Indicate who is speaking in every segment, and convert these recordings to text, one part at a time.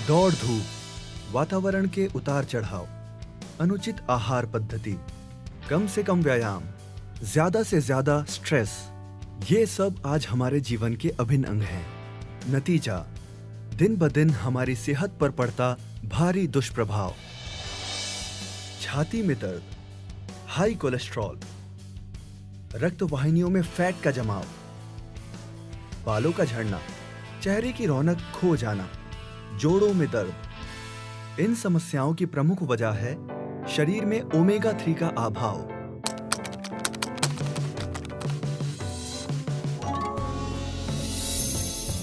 Speaker 1: दौड़ धूप, वातावरण के उतार चढ़ाव, अनुचित आहार पद्धति, कम से कम व्यायाम, ज्यादा से ज्यादा स्ट्रेस, ये सब आज हमारे जीवन के अभिन्न अंग हैं। नतीजा, दिन ब दिन हमारी सेहत पर पड़ता भारी दुष्प्रभाव। छाती में दर्द, हाई कोलेस्ट्रॉल, रक्त वाहिनियों में फैट का जमाव, बालों का झड़ना, चेहरे की रौनक खो जाना, जोड़ों में दर्द। इन समस्याओं की प्रमुख वजह है शरीर में ओमेगा 3 का अभाव।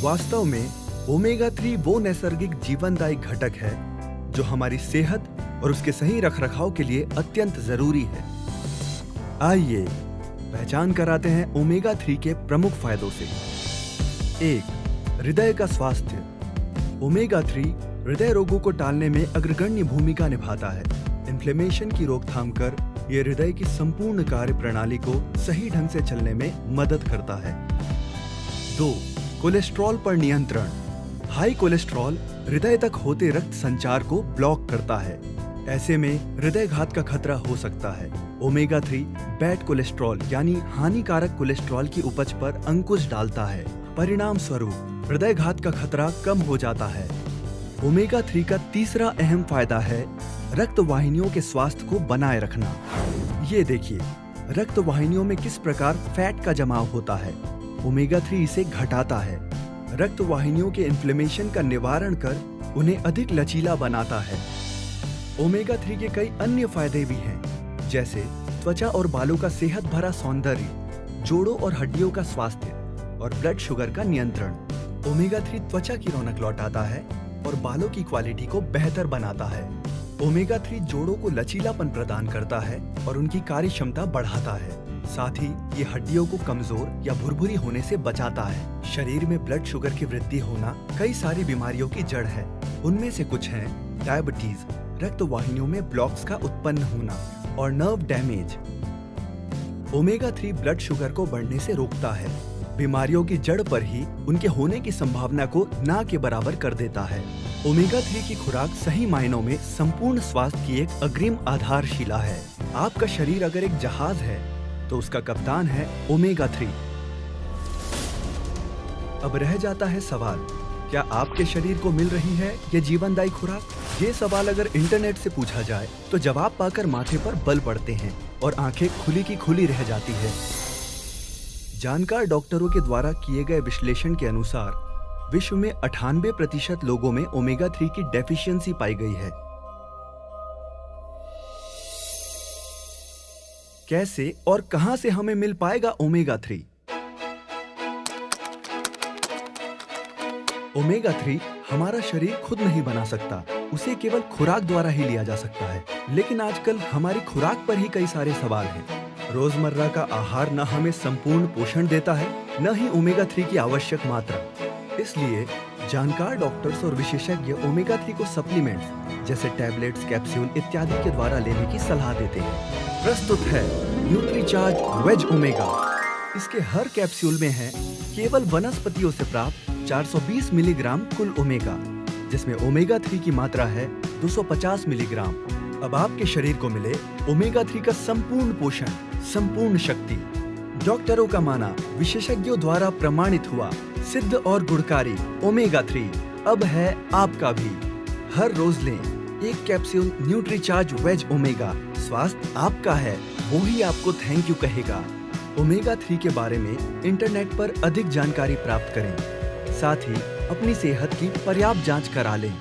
Speaker 1: वास्तव में ओमेगा 3 वो नैसर्गिक जीवनदायी घटक है जो हमारी सेहत और उसके सही रखरखाव के लिए अत्यंत जरूरी है। आइए पहचान कराते हैं ओमेगा 3 के प्रमुख फायदों से। 1. हृदय का स्वास्थ्य। ओमेगा 3 हृदय रोगों को टालने में अग्रगण्य भूमिका निभाता है। इन्फ्लेमेशन की रोकथाम कर यह हृदय की संपूर्ण कार्य प्रणाली को सही ढंग से चलने में मदद करता है। 2. कोलेस्ट्रॉल पर नियंत्रण। हाई कोलेस्ट्रॉल हृदय तक होते रक्त संचार को ब्लॉक करता है। ऐसे में हृदय घात का खतरा हो सकता है। ओमेगा 3 बैड कोलेस्ट्रॉल यानी हानिकारक कोलेस्ट्रॉल की उपज पर अंकुश डालता है। परिणाम स्वरूप हृदय घात का खतरा कम हो जाता है। ओमेगा 3 का तीसरा अहम फायदा है रक्त वाहिनियों के स्वास्थ्य को बनाए रखना। ये देखिए, रक्त वाहिनियों में किस प्रकार फैट का जमाव होता है। ओमेगा 3 इसे घटाता है। रक्त वाहिनियों के इन्फ्लेमेशन का निवारण कर उन्हें अधिक लचीला बनाता है। ओमेगा 3 के कई अन्य फायदे भी हैं, जैसे त्वचा और बालों का सेहत भरा सौंदर्य, जोड़ों और हड्डियों का स्वास्थ्य और ब्लड शुगर का नियंत्रण। ओमेगा 3 त्वचा की रौनक लौटाता है और बालों की क्वालिटी को बेहतर बनाता है। ओमेगा 3 जोड़ों को लचीलापन प्रदान करता है और उनकी कार्य क्षमता बढ़ाता है। साथ ही ये हड्डियों को कमजोर या भुरभुरी होने से बचाता है। शरीर में ब्लड शुगर की वृद्धि होना कई सारी बीमारियों की जड़ है। उनमें से कुछ हैं डायबिटीज, रक्त वाहिनियों में ब्लॉक्स का उत्पन्न होना और nerve damage. Omega 3 blood sugar को बढ़ने से रोकता है। बीमारियों की जड़ पर ही उनके होने की संभावना को ना के बराबर कर देता है। ओमेगा 3 की खुराक सही मायनों में संपूर्ण स्वास्थ्य की एक अग्रिम आधारशिला है। आपका शरीर अगर एक जहाज है तो उसका कप्तान है ओमेगा 3। अब रह जाता है सवाल, क्या आपके शरीर को मिल रही है ये जीवनदायी खुराक? ये सवाल अगर इंटरनेट से पूछा जाए तो जवाब पाकर माथे पर बल पड़ते हैं और आंखें खुली की खुली रह जाती है। जानकार डॉक्टरों के द्वारा किए गए विश्लेषण के अनुसार विश्व में 98% लोगों में ओमेगा 3 की डेफिशिएंसी पाई गई है। कैसे और कहां से हमें मिल पाएगा ओमेगा 3? ओमेगा 3 हमारा शरीर खुद नहीं बना सकता, उसे केवल खुराक द्वारा ही लिया जा सकता है। लेकिन आजकल हमारी खुराक पर ही कई सारे सवाल हैं। रोजमर्रा का आहार न हमें संपूर्ण पोषण देता है, न ही ओमेगा 3 की आवश्यक मात्रा। इसलिए जानकार डॉक्टर्स और विशेषज्ञ ओमेगा 3 को सप्लीमेंट्स जैसे टैबलेट्स, कैप्सूल इत्यादि के द्वारा लेने की सलाह देते हैं। प्रस्तुत है न्यूट्रीचार्ज वेज ओमेगा। इसके हर कैप्सूल में है केवल वनस्पतियों से प्राप्त 420 मिलीग्राम कुल ओमेगा, जिसमें ओमेगा 3 की मात्रा है 250 मिलीग्राम। अब आपके शरीर को मिले ओमेगा 3 का संपूर्ण पोषण, संपूर्ण शक्ति। डॉक्टरों का माना, विशेषज्ञों द्वारा प्रमाणित हुआ, सिद्ध और गुणकारी ओमेगा 3 अब है आपका भी। हर रोज लें एक कैप्सूल न्यूट्रीचार्ज वेज ओमेगा। स्वास्थ्य आपका है, वो ही आपको थैंक यू कहेगा। ओमेगा 3 के बारे में इंटरनेट पर अधिक जानकारी प्राप्त करें। साथ ही अपनी सेहत की पर्याप्त जांच करा लें।